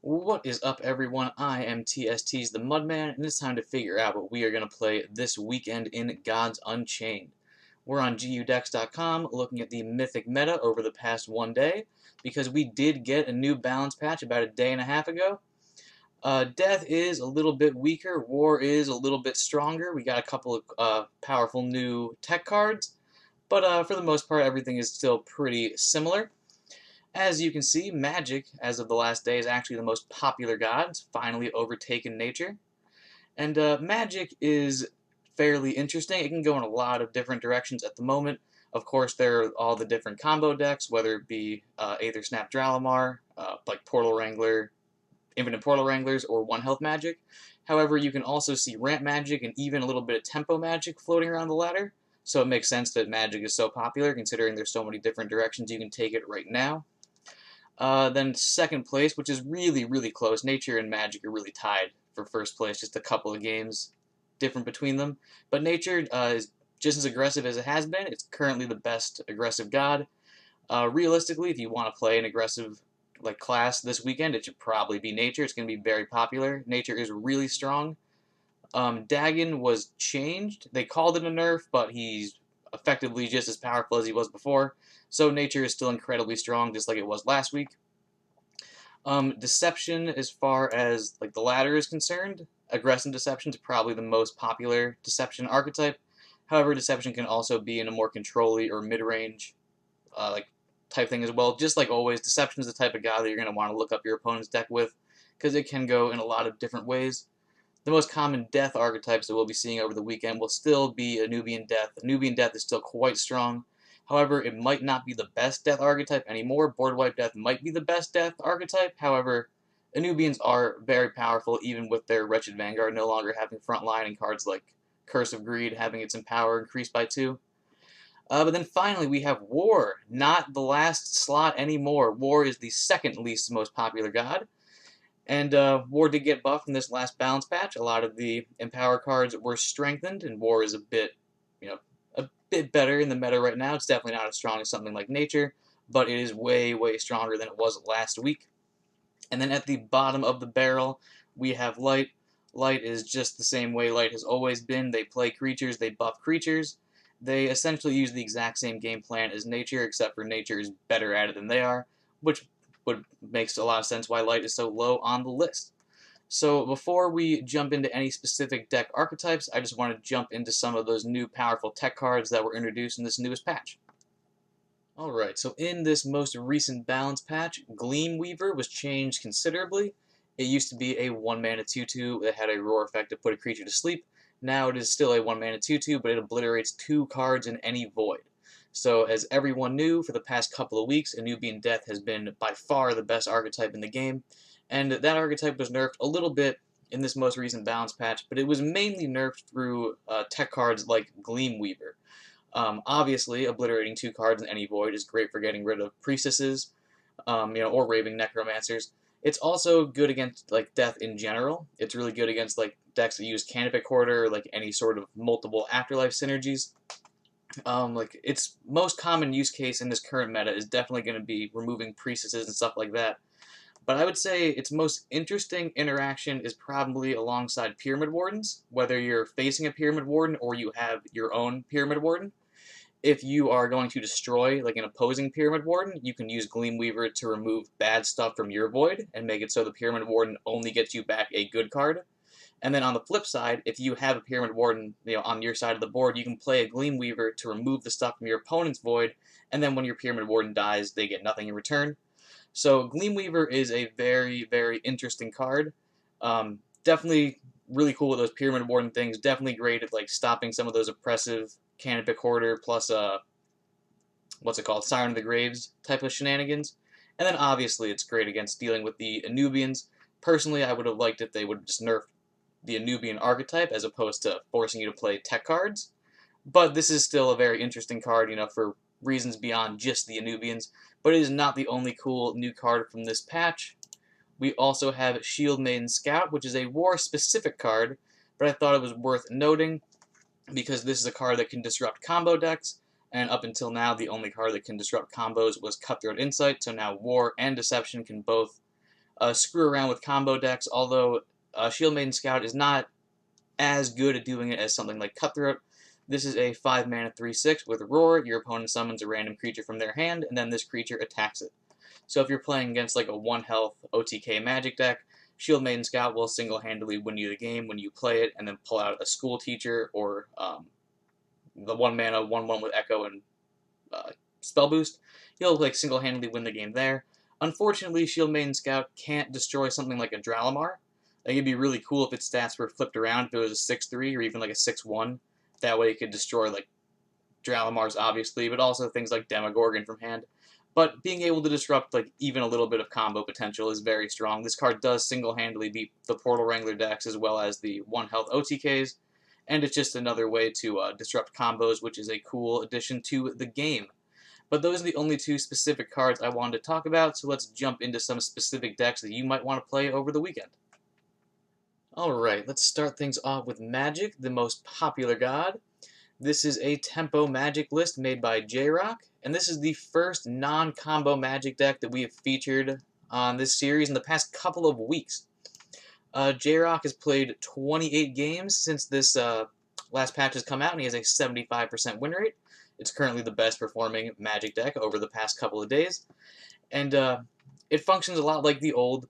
What is up, everyone? I am TST's the Mudman, and it's time to figure out what we are going to play this weekend in Gods Unchained. We're on GUDecks.com looking at the Mythic meta over the past one day, because we did get a new balance patch about a day and a half ago. Death is a little bit weaker, War is a little bit stronger. We got a couple of powerful new tech cards, but for the most part, everything is still pretty similar. As you can see, Magic, as of the last day, is actually the most popular god. It's finally overtaken Nature. And Magic is fairly interesting. It can go in a lot of different directions at the moment. Of course, there are all the different combo decks, whether it be Aether Snap Dralamar, like Portal Wrangler, Infinite Portal Wranglers, or One Health Magic. However, you can also see Ramp Magic and even a little bit of Tempo Magic floating around the ladder. So it makes sense that Magic is so popular, considering there's so many different directions you can take it right now. Then second place, which is really, really close. Nature and Magic are really tied for first place, just a couple of games different between them. But Nature is just as aggressive as it has been. It's currently the best aggressive god. Realistically, if you want to play an aggressive class this weekend, it should probably be Nature. It's going to be very popular. Nature is really strong. Dagon was changed. They called it a nerf, but he's effectively just as powerful as he was before. So Nature is still incredibly strong, just like it was last week. Deception, as far as the ladder is concerned, aggressive deception is probably the most popular deception archetype. However, deception can also be in a more control-y or mid-range type thing as well. Just like always, deception is the type of guy that you're going to want to look up your opponent's deck with, because it can go in a lot of different ways. The most common death archetypes that we'll be seeing over the weekend will still be Anubian Death. Anubian Death is still quite strong. However, it might not be the best death archetype anymore. Board Wipe Death might be the best death archetype. However, Anubians are very powerful, even with their Wretched Vanguard no longer having frontline, and cards like Curse of Greed having its Empower increased by 2. But then finally, we have War, not the last slot anymore. War is the second least most popular god. And War did get buffed in this last balance patch. A lot of the Empower cards were strengthened, and War is a bit better in the meta right now. It's definitely not as strong as something like Nature, but it is way, way stronger than it was last week. And then at the bottom of the barrel, we have Light. Light is just the same way Light has always been. They play creatures, they buff creatures. They essentially use the exact same game plan as Nature, except for Nature is better at it than they are, which makes a lot of sense why Light is so low on the list. So before we jump into any specific deck archetypes, I just want to jump into some of those new powerful tech cards that were introduced in this newest patch. Alright, so in this most recent balance patch, Gleam Weaver was changed considerably. It used to be a 1-mana 2/2 that had a roar effect to put a creature to sleep. Now it is still a 1-mana 2/2, but it obliterates 2 cards in any void. So as everyone knew, for the past couple of weeks, Anubian Death has been by far the best archetype in the game, and that archetype was nerfed a little bit in this most recent balance patch, but it was mainly nerfed through tech cards like Gleam Weaver. Obviously, obliterating 2 cards in any void is great for getting rid of priestesses, or raving necromancers. It's also good against death in general. It's really good against decks that use Canopic Hoarder, any sort of multiple afterlife synergies. Its most common use case in this current meta is definitely going to be removing priestesses and stuff like that. But I would say its most interesting interaction is probably alongside Pyramid Wardens, whether you're facing a Pyramid Warden or you have your own Pyramid Warden. If you are going to destroy an opposing Pyramid Warden, you can use Gleam Weaver to remove bad stuff from your void and make it so the Pyramid Warden only gets you back a good card. And then on the flip side, if you have a Pyramid Warden on your side of the board, you can play a Gleam Weaver to remove the stuff from your opponent's void, and then when your Pyramid Warden dies, they get nothing in return. So Gleam Weaver is a very, very interesting card. Definitely really cool with those Pyramid Warden things. Definitely great at stopping some of those oppressive Canopic Hoarder plus Siren of the Graves type of shenanigans. And then obviously it's great against dealing with the Anubians. Personally, I would have liked if they would have just nerfed the Anubian archetype as opposed to forcing you to play tech cards. But this is still a very interesting card, for reasons beyond just the Anubians. But it is not the only cool new card from this patch. We also have Shield Maiden Scout, which is a war-specific card, but I thought it was worth noting because this is a card that can disrupt combo decks, and up until now the only card that can disrupt combos was Cutthroat Insight, so now War and Deception can both screw around with combo decks, although Shield Maiden Scout is not as good at doing it as something like Cutthroat. This is a 5 mana 3/6 with Roar. Your opponent summons a random creature from their hand, and then this creature attacks it. So if you're playing against like a 1 health OTK Magic deck, Shield Maiden Scout will single-handedly win you the game when you play it, and then pull out a School Teacher or the 1 mana 1/1 with Echo and Spell Boost. He'll like single-handedly win the game there. Unfortunately, Shield Maiden Scout can't destroy something like a Dralamar. Like, it'd be really cool if its stats were flipped around, if it was a 6/3 or even like a 6/1. That way it could destroy like Dralamars, obviously, but also things like Demogorgon from hand. But being able to disrupt like even a little bit of combo potential is very strong. This card does single-handedly beat the Portal Wrangler decks as well as the 1 health OTKs, and it's just another way to disrupt combos, which is a cool addition to the game. But those are the only 2 specific cards I wanted to talk about, so let's jump into some specific decks that you might want to play over the weekend. Alright, let's start things off with Magic, the most popular god. This is a tempo Magic list made by J-Rock, and this is the first non-combo Magic deck that we have featured on this series in the past couple of weeks. J-Rock has played 28 games since this last patch has come out, and he has a 75% win rate. It's currently the best performing Magic deck over the past couple of days, and it functions a lot like the old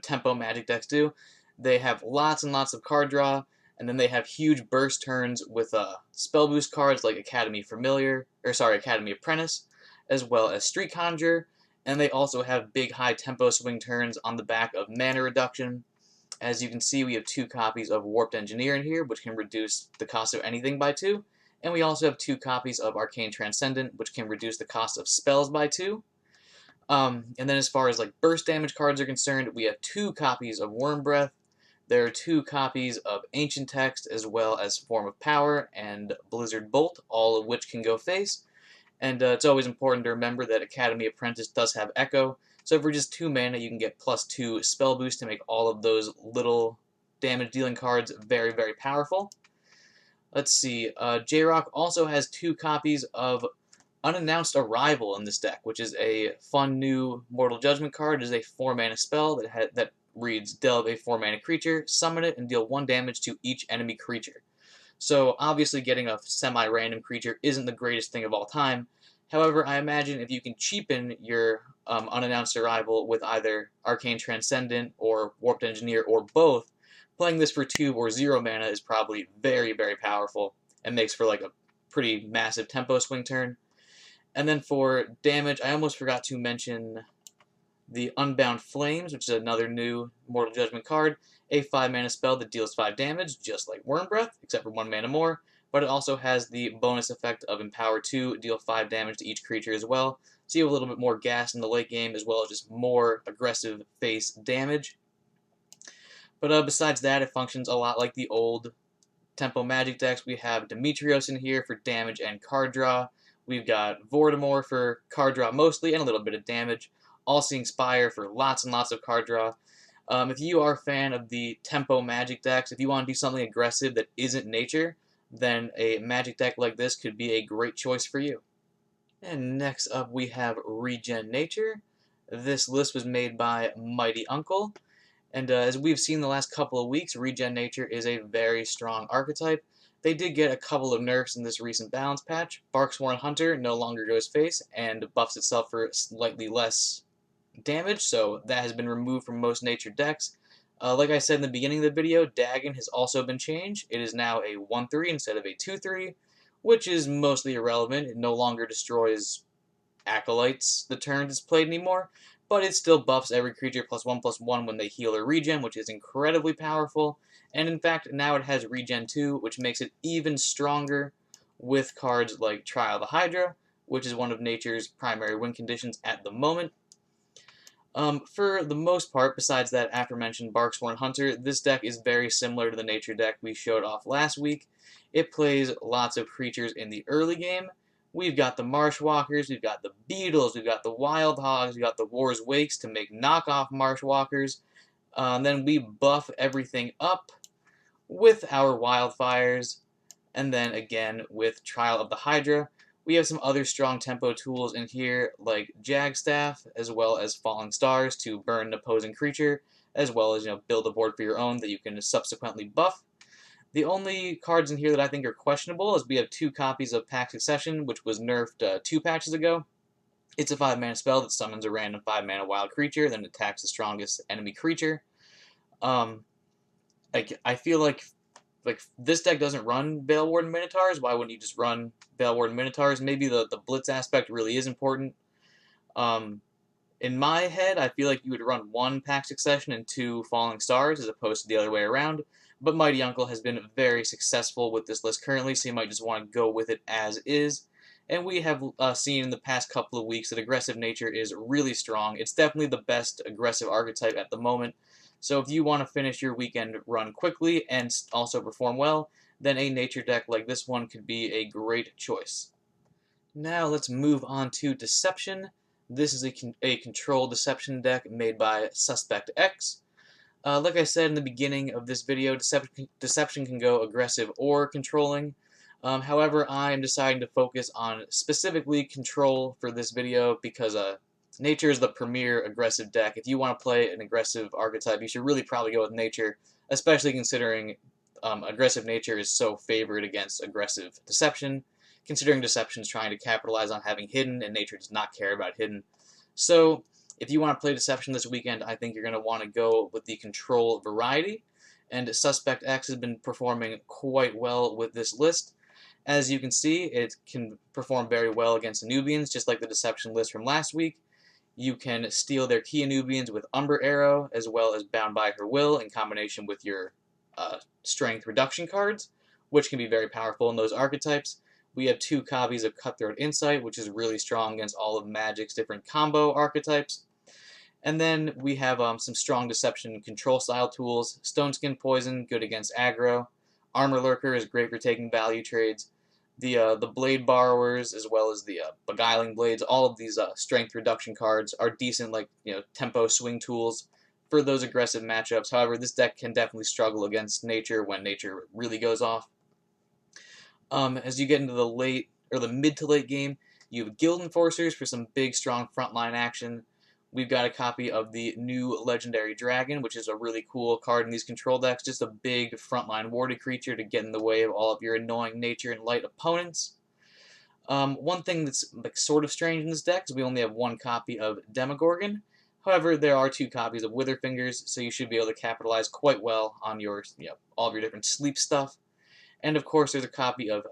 tempo Magic decks do. They have lots and lots of card draw, and then they have huge burst turns with spell boost cards like Academy Apprentice, as well as Street Conjure, and they also have big high tempo swing turns on the back of mana reduction. As you can see, we have 2 copies of Warped Engineer in here, which can reduce the cost of anything by 2, and we also have 2 copies of Arcane Transcendent, which can reduce the cost of spells by 2. And then as far as like burst damage cards are concerned, we have 2 copies of Worm Breath. There are 2 copies of Ancient Text, as well as Form of Power and Blizzard Bolt, all of which can go face. And it's always important to remember that Academy Apprentice does have Echo, so for just 2 mana you can get +2 spell boost to make all of those little damage dealing cards very, very powerful. Let's see, J-Rock also has 2 copies of Unannounced Arrival in this deck, which is a fun new Mortal Judgment card. It is a 4 mana spell that reads Delve a 4 mana creature, summon it, and deal 1 damage to each enemy creature. So obviously getting a semi-random creature isn't the greatest thing of all time. However, I imagine if you can cheapen your Unannounced Arrival with either Arcane Transcendent or Warped Engineer or both, playing this for 2 or 0 mana is probably very, very powerful and makes for like a pretty massive tempo swing turn. And then for damage, I almost forgot to mention the Unbound Flames, which is another new Mortal Judgment card, a 5 mana spell that deals 5 damage, just like Worm Breath, except for 1 mana more, but it also has the bonus effect of Empower 2, deal 5 damage to each creature as well, so you have a little bit more gas in the late game, as well as just more aggressive face damage. But besides that, it functions a lot like the old tempo Magic decks. We have Demetrios in here for damage and card draw. We've got Vortimor for card draw mostly, and a little bit of damage. All-Seeing Spire for lots and lots of card draw. If you are a fan of the tempo Magic decks, if you want to do something aggressive that isn't nature, then a Magic deck like this could be a great choice for you. And next up we have Regen Nature. This list was made by Mighty Uncle, and as we've seen the last couple of weeks, Regen Nature is a very strong archetype. They did get a couple of nerfs in this recent balance patch. Barksworn Hunter no longer goes face and buffs itself for slightly less damage, so that has been removed from most nature decks. Like I said in the beginning of the video, Dagon has also been changed. It is now a 1/3 instead of a 2/3, which is mostly irrelevant. It no longer destroys Acolytes the turns it's played anymore, but it still buffs every creature +1/+1 when they heal or regen, which is incredibly powerful. And in fact, now it has Regen 2, which makes it even stronger with cards like Trial of the Hydra, which is one of nature's primary win conditions at the moment. For the most part, besides that aforementioned Barksworn Hunter, this deck is very similar to the nature deck we showed off last week. It plays lots of creatures in the early game. We've got the Marshwalkers, we've got the Beetles, we've got the Wild Hogs, we've got the War's Wakes to make knockoff Marshwalkers. Then we buff everything up with our Wildfires, and then again with Trial of the Hydra. We have some other strong tempo tools in here, like Jagstaff, as well as Falling Stars to burn an opposing creature, as well as build a board for your own that you can subsequently buff. The only cards in here that I think are questionable is we have 2 copies of Pact Succession, which was nerfed 2 patches ago. It's a 5-mana spell that summons a random 5-mana wild creature, then attacks the strongest enemy creature. I feel like this deck doesn't run Balewarden Minotaurs. Why wouldn't you just run Balewarden Minotaurs? Maybe the blitz aspect really is important. In my head, I feel like you would run 1 Pact Succession and 2 Falling Stars as opposed to the other way around. But Mighty Uncle has been very successful with this list currently, so you might just want to go with it as is. And we have seen in the past couple of weeks that Aggressive Nature is really strong. It's definitely the best aggressive archetype at the moment. So if you want to finish your weekend run quickly and also perform well, then a nature deck like this one could be a great choice. Now let's move on to Deception. This is a control deception deck made by Suspect X. Like I said in the beginning of this video, deception can go aggressive or controlling. However, I am deciding to focus on specifically control for this video because Nature is the premier aggressive deck. If you want to play an aggressive archetype, you should really probably go with Nature, especially considering aggressive Nature is so favored against aggressive Deception, considering Deception is trying to capitalize on having Hidden, and Nature does not care about Hidden. So, if you want to play Deception this weekend, I think you're going to want to go with the control variety, and Suspect X has been performing quite well with this list. As you can see, it can perform very well against Anubians, just like the Deception list from last week. You can steal their key Anubians with Umber Arrow, as well as Bound by Her Will in combination with your strength reduction cards, which can be very powerful in those archetypes. We have 2 copies of Cutthroat Insight, which is really strong against all of Magic's different combo archetypes. And then we have some strong deception control style tools. Stoneskin Poison, good against aggro. Armor Lurker is great for taking value trades. The Blade Borrowers, as well as the Beguiling Blades, all of these strength reduction cards are decent, tempo swing tools for those aggressive matchups. However, this deck can definitely struggle against Nature when Nature really goes off. As you get into the mid to late game, you have Guild Enforcers for some big, strong frontline action. We've got a copy of the new Legendary Dragon, which is a really cool card in these control decks. Just a big frontline warded creature to get in the way of all of your annoying nature and light opponents. One thing that's sort of strange in this deck is we only have 1 copy of Demogorgon. However, there are 2 copies of Witherfingers, so you should be able to capitalize quite well on your all of your different sleep stuff. And of course, there's a copy of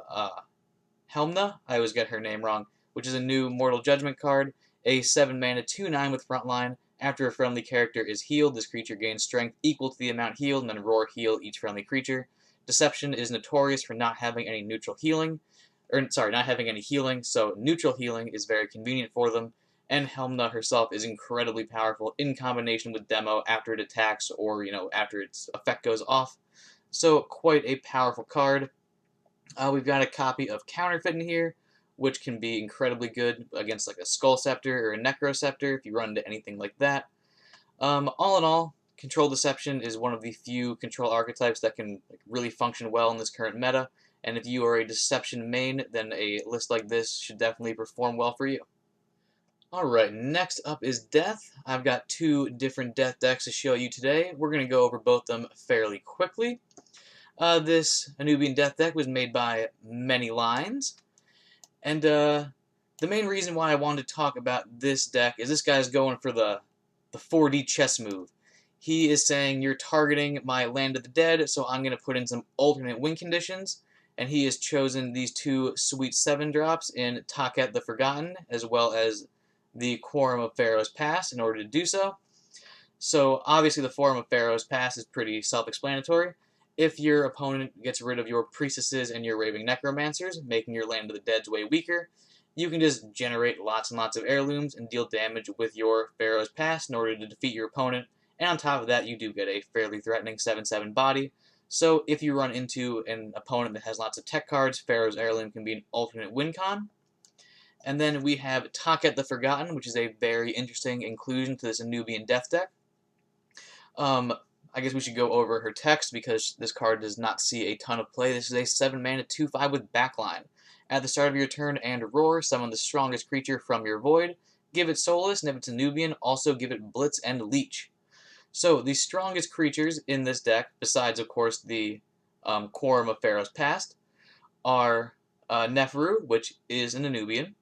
Helmna. I always get her name wrong, which is a new Mortal Judgment card. A 7-mana 2/9 with frontline. After a friendly character is healed, this creature gains strength equal to the amount healed, and then roar heal each friendly creature. Deception is notorious for not having any neutral healing, not having any healing, so neutral healing is very convenient for them. And Helmna herself is incredibly powerful in combination with Demo after it attacks or after its effect goes off. So quite a powerful card. We've got a copy of Counterfeit in here, which can be incredibly good against a Skull Scepter or a Necro Scepter if you run into anything like that. All in all, Control Deception is one of the few control archetypes that can really function well in this current meta, and if you are a Deception main, then a list like this should definitely perform well for you. Alright, next up is Death. I've got 2 different Death decks to show you today. We're going to go over both of them fairly quickly. This Anubian Death deck was made by Many Lines. And the main reason why I wanted to talk about this deck is this guy's going for the 4D chess move. He is saying, you're targeting my Land of the Dead, so I'm going to put in some alternate win conditions. And he has chosen these 2 sweet 7-drops in Taket the Forgotten, as well as the Quorum of Pharaoh's Pass in order to do so. So obviously the Quorum of Pharaoh's Pass is pretty self-explanatory. If your opponent gets rid of your Priestesses and your Raving Necromancers, making your Land of the Dead's way weaker, you can just generate lots and lots of heirlooms and deal damage with your Pharaoh's Pass in order to defeat your opponent, and on top of that you do get a fairly threatening 7/7 body. So if you run into an opponent that has lots of tech cards, Pharaoh's Heirloom can be an alternate win con. And then we have Taket the Forgotten, which is a very interesting inclusion to this Anubian Death deck. I guess we should go over her text because this card does not see a ton of play. This is a 7-mana 2/5 with Backline. At the start of your turn and roar, summon the strongest creature from your void. Give it Soulless, and if it's a Nubian, also give it Blitz and Leech. So the strongest creatures in this deck, besides of course the Quorum of Pharaoh's Past, are Neferu, which is an Anubian,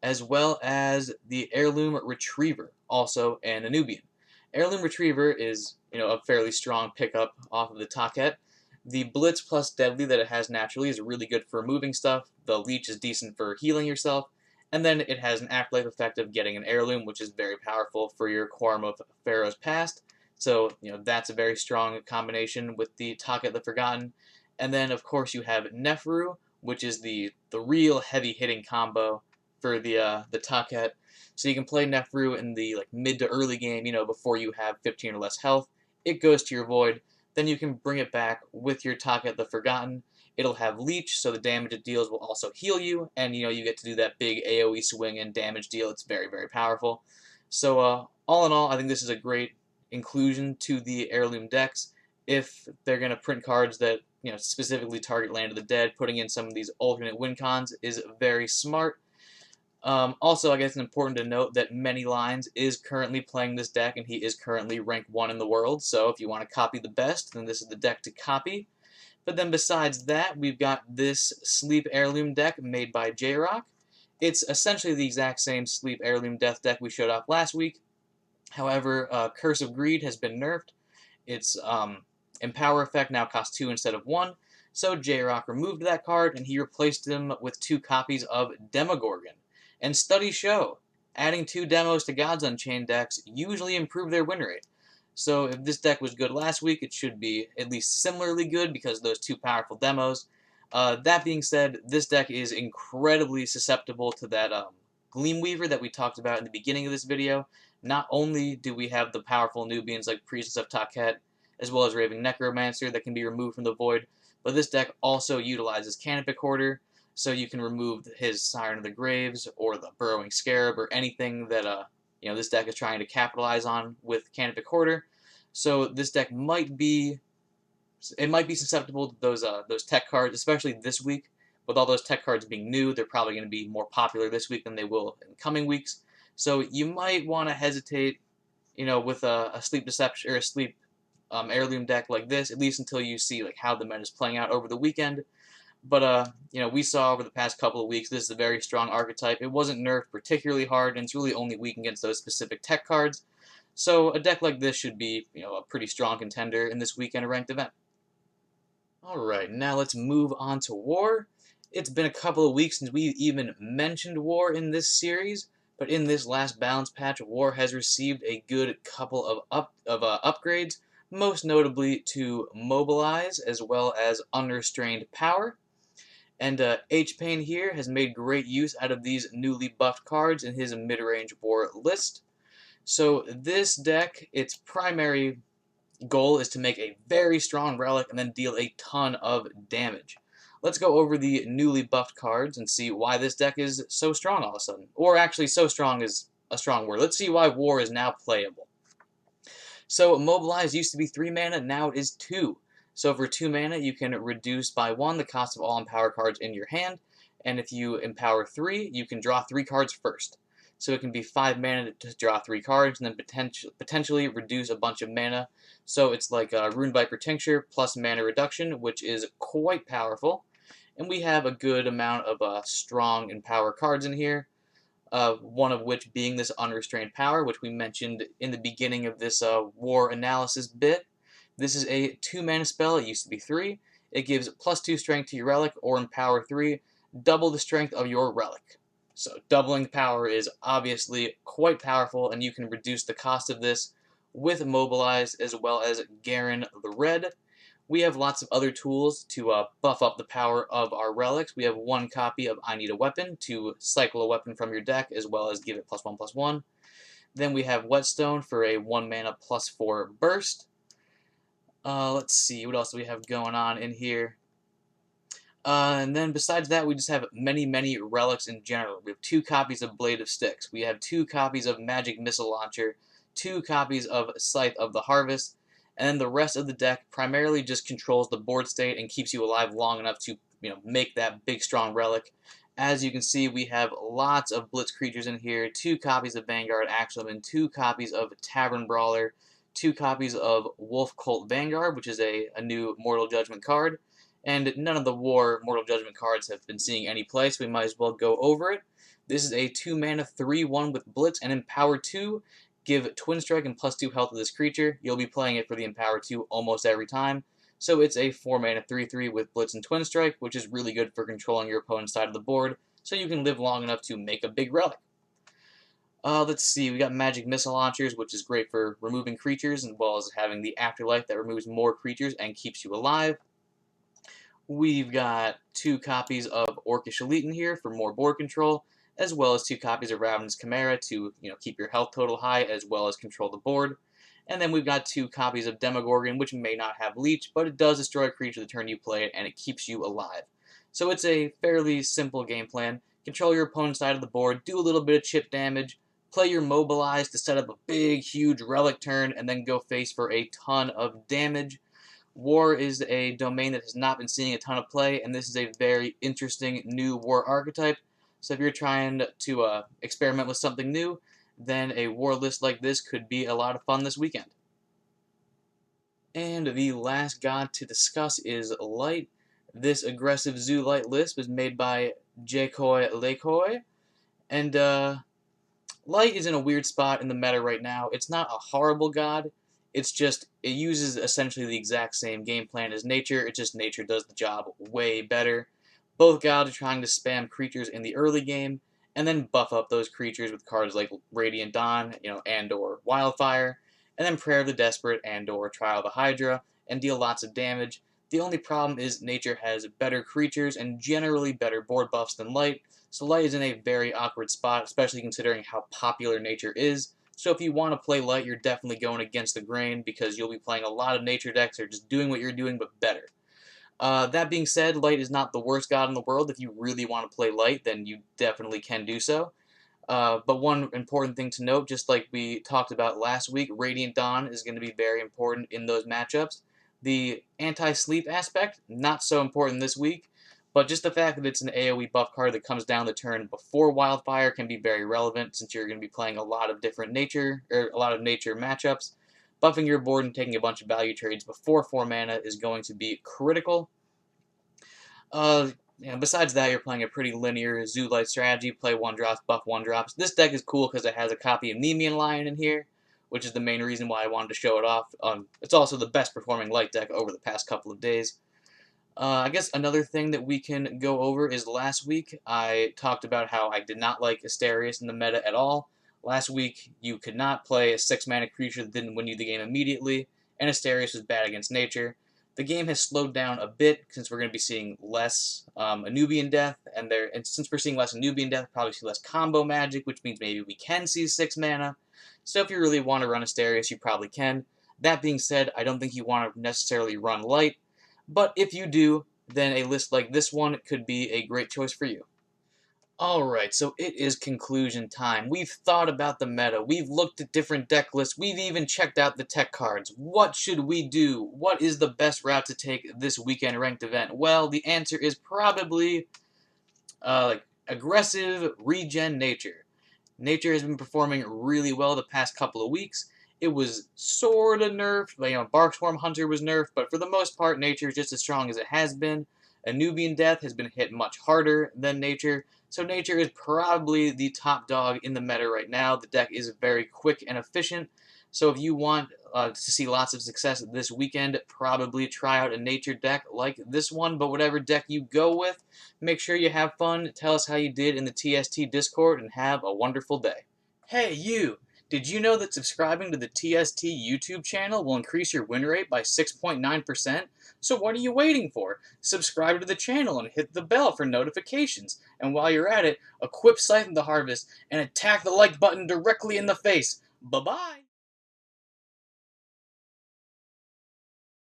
as well as the Heirloom Retriever, also an Anubian. Heirloom Retriever is, a fairly strong pickup off of the Taket. The Blitz plus Deadly that it has naturally is really good for moving stuff. The Leech is decent for healing yourself. And then it has an afterlife effect of getting an Heirloom, which is very powerful for your Quorum of Pharaoh's Past. So, that's a very strong combination with the Taket the Forgotten. And then, of course, you have Neferu, which is the real heavy-hitting combo for the Taket. So you can play Neferu in the mid to early game, before you have 15 or less health. It goes to your void. Then you can bring it back with your Taket the Forgotten. It'll have Leech, so the damage it deals will also heal you, and you get to do that big AoE swing and damage deal. It's very, very powerful. So all in all, I think this is a great inclusion to the Heirloom decks. If they're going to print cards that specifically target Land of the Dead, putting in some of these alternate win cons is very smart. Also, I guess it's important to note that Many Lines is currently playing this deck, and he is currently rank 1 in the world, so if you want to copy the best, then this is the deck to copy. But then besides that, we've got this Sleep Heirloom deck made by J-Rock. It's essentially the exact same Sleep Heirloom Death deck we showed off last week. However, Curse of Greed has been nerfed. Its Empower effect now costs 2 instead of 1, so J-Rock removed that card, and he replaced them with 2 copies of Demogorgon. And studies show, adding 2 demos to God's Unchained decks usually improve their win rate. So if this deck was good last week, it should be at least similarly good because of those 2 powerful demos. That being said, this deck is incredibly susceptible to that Gleamweaver that we talked about in the beginning of this video. Not only do we have the powerful Nubians like Priestess of Taket, as well as Raving Necromancer that can be removed from the Void, but this deck also utilizes Canopic Hoarder, so you can remove his Siren of the Graves or the Burrowing Scarab or anything that this deck is trying to capitalize on with Canopic Hoarder. So this deck might be susceptible to those tech cards, especially this week. With all those tech cards being new, they're probably going to be more popular this week than they will in coming weeks. So you might want to hesitate, with a Sleep Deception or a Sleep Heirloom deck like this, at least until you see how the meta is playing out over the weekend. But we saw over the past couple of weeks this is a very strong archetype. It wasn't nerfed particularly hard, and it's really only weak against those specific tech cards. So a deck like this should be a pretty strong contender in this weekend ranked event. Alright, now let's move on to War. It's been a couple of weeks since we even mentioned War in this series, but in this last balance patch, War has received a good couple of upgrades, most notably to Mobilize as well as Unrestrained Power. And H-Pain here has made great use out of these newly buffed cards in his mid-range War list. So this deck, its primary goal is to make a very strong relic and then deal a ton of damage. Let's go over the newly buffed cards and see why this deck is so strong all of a sudden. Or actually, so strong is a strong word. Let's see why War is now playable. So Mobilize used to be 3 mana, now it is 2. So for 2 mana, you can reduce by 1 the cost of all Empower cards in your hand, and if you Empower 3, you can draw 3 cards first. So it can be 5 mana to draw 3 cards, and then potentially reduce a bunch of mana. So it's like Rune Viper Tincture plus mana reduction, which is quite powerful. And we have a good amount of strong Empower cards in here. One of which being this Unrestrained Power, which we mentioned in the beginning of this War analysis bit. This is a 2 mana spell, it used to be 3. It gives +2 strength to your relic, or Empower 3, double the strength of your relic. So doubling power is obviously quite powerful, and you can reduce the cost of this with Mobilize as well as Garen the Red. We have lots of other tools to buff up the power of our relics. We have 1 copy of I Need a Weapon to cycle a weapon from your deck as well as give it +1/+1. Then we have Whetstone for a 1 mana +4 burst. Let's see, what else do we have going on in here? And then besides that, we just have many relics in general. We have 2 copies of Blade of Styx. We have 2 copies of Magic Missile Launcher, 2 copies of Scythe of the Harvest, and then the rest of the deck primarily just controls the board state and keeps you alive long enough to make that big strong relic. As you can see, we have lots of Blitz creatures in here, 2 copies of Vanguard Axleman, 2 copies of Tavern Brawler, 2 copies of Wolf Cult Vanguard, which is a new Mortal Judgment card, and none of the War Mortal Judgment cards have been seeing any play, so we might as well go over it. This is a 2 mana 3/1 with Blitz and Empower 2. Give Twin Strike and +2 health to this creature. You'll be playing it for the Empower 2 almost every time. So it's a 4 mana 3/3 with Blitz and Twin Strike, which is really good for controlling your opponent's side of the board, so you can live long enough to make a big relic. Let's see, we got Magic Missile Launchers, which is great for removing creatures, as well as having the Afterlife that removes more creatures and keeps you alive. We've got 2 copies of Orcish Elite in here for more board control, as well as 2 copies of Ravenous Chimera to keep your health total high, as well as control the board. And then we've got 2 copies of Demogorgon, which may not have Leech, but it does destroy a creature the turn you play it, and it keeps you alive. So it's a fairly simple game plan. Control your opponent's side of the board, do a little bit of chip damage, play your Mobilize to set up a big, huge relic turn, and then go face for a ton of damage. War is a domain that has not been seeing a ton of play, and this is a very interesting new War archetype. So if you're trying to experiment with something new, then a War list like this could be a lot of fun this weekend. And the last god to discuss is Light. This aggressive Zoo Light list was made by Jakoi Lekoi, and Light is in a weird spot in the meta right now. It's not a horrible god. It's just, it uses essentially the exact same game plan as Nature. It's just Nature does the job way better. Both gods are trying to spam creatures in the early game, and then buff up those creatures with cards like Radiant Dawn, and/or Wildfire, and then Prayer of the Desperate and/or Trial of the Hydra, and deal lots of damage. The only problem is Nature has better creatures and generally better board buffs than Light, so Light is in a very awkward spot, especially considering how popular Nature is. So if you want to play Light, you're definitely going against the grain, because you'll be playing a lot of Nature decks that are just doing what you're doing, but better. That being said, Light is not the worst god in the world. If you really want to play Light, then you definitely can do so. But one important thing to note, just like we talked about last week, Radiant Dawn is going to be very important in those matchups. The anti-sleep aspect, not so important this week, but just the fact that it's an AoE buff card that comes down the turn before Wildfire can be very relevant, since you're going to be playing a lot of different nature matchups. Buffing your board and taking a bunch of value trades before 4 mana is going to be critical. Besides that, you're playing a pretty linear Zoo Light strategy. Play 1-drops, buff 1-drops. This deck is cool because it has a copy of Nemean Lion in here, which is the main reason why I wanted to show it off. It's also the best performing Light deck over the past couple of days. I guess another thing that we can go over is last week I talked about how I did not like Asterius in the meta at all. Last week you could not play a 6-mana creature that didn't win you the game immediately, and Asterius was bad against Nature. The game has slowed down a bit since we're going to be seeing less Anubian Death, and since we're seeing less Anubian Death, we'll probably see less combo magic, which means maybe we can see 6 mana. So if you really want to run Asterius, you probably can. That being said, I don't think you want to necessarily run Light, but if you do, then a list like this one could be a great choice for you. Alright, so it is conclusion time. We've thought about the meta, we've looked at different deck lists, we've even checked out the tech cards. What should we do? What is the best route to take this weekend ranked event? Well, the answer is probably aggressive Regen Nature. Nature has been performing really well the past couple of weeks. It was sort of nerfed, Barksworm Hunter was nerfed, but for the most part, Nature is just as strong as it has been. Anubian Death has been hit much harder than Nature, so Nature is probably the top dog in the meta right now. The deck is very quick and efficient, so if you want to see lots of success this weekend, probably try out a Nature deck like this one, but whatever deck you go with, make sure you have fun, tell us how you did in the TST Discord, and have a wonderful day. Hey, you! Did you know that subscribing to the TST YouTube channel will increase your win rate by 6.9%? So what are you waiting for? Subscribe to the channel and hit the bell for notifications. And while you're at it, equip Scythe of the Harvest and attack the like button directly in the face. Bye-bye!